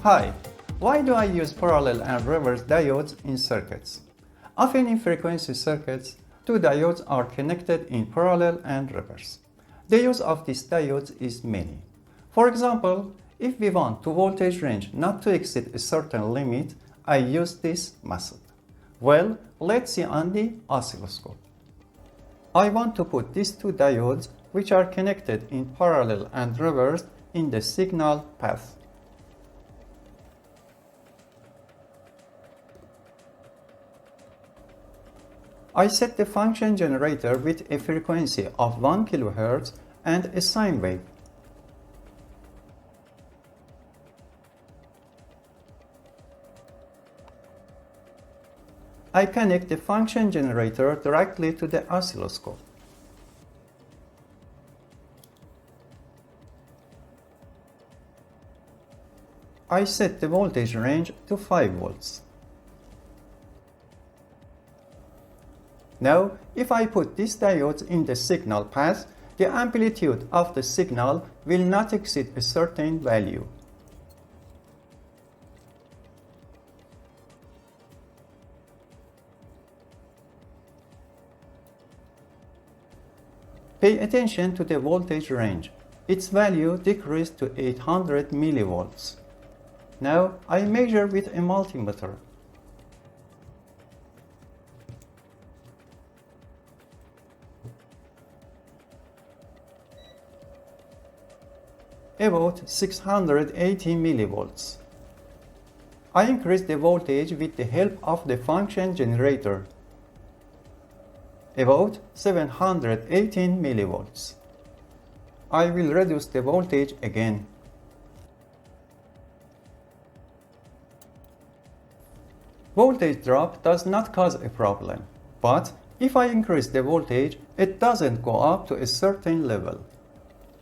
Hi, why do I use parallel and reverse diodes in circuits? Often in frequency circuits, two diodes are connected in parallel and reverse. The use of these diodes is many. For example, if we want the voltage range not to exceed a certain limit, I use this method. Well, let's see on the oscilloscope. I want to put these two diodes, which are connected in parallel and reverse, in the signal path. I set the function generator with a frequency of 1 kHz and a sine wave. I connect the function generator directly to the oscilloscope. I set the voltage range to 5 volts. Now, if I put these diodes in the signal path, the amplitude of the signal will not exceed a certain value. Pay attention to the voltage range. Its value decreased to 800 millivolts. Now, I measure with a multimeter. About 680 millivolts. I increase the voltage with the help of the function generator. About 718 millivolts. I will reduce the voltage again. Voltage drop does not cause a problem, but if I increase the voltage, it doesn't go up to a certain level.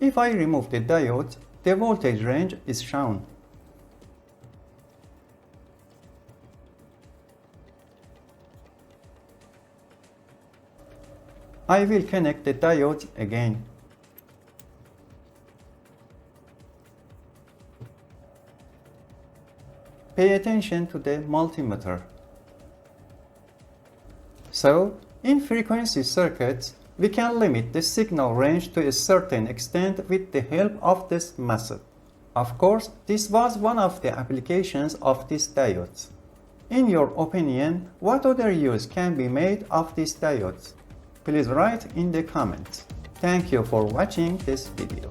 If I remove the diode, the voltage range is shown. I will connect the diode again. Pay attention to the multimeter. So, in frequency circuits, we can limit the signal range to a certain extent with the help of this method. Of course, this was one of the applications of these diodes. In your opinion, what other use can be made of these diodes? Please write in the comments. Thank you for watching this video.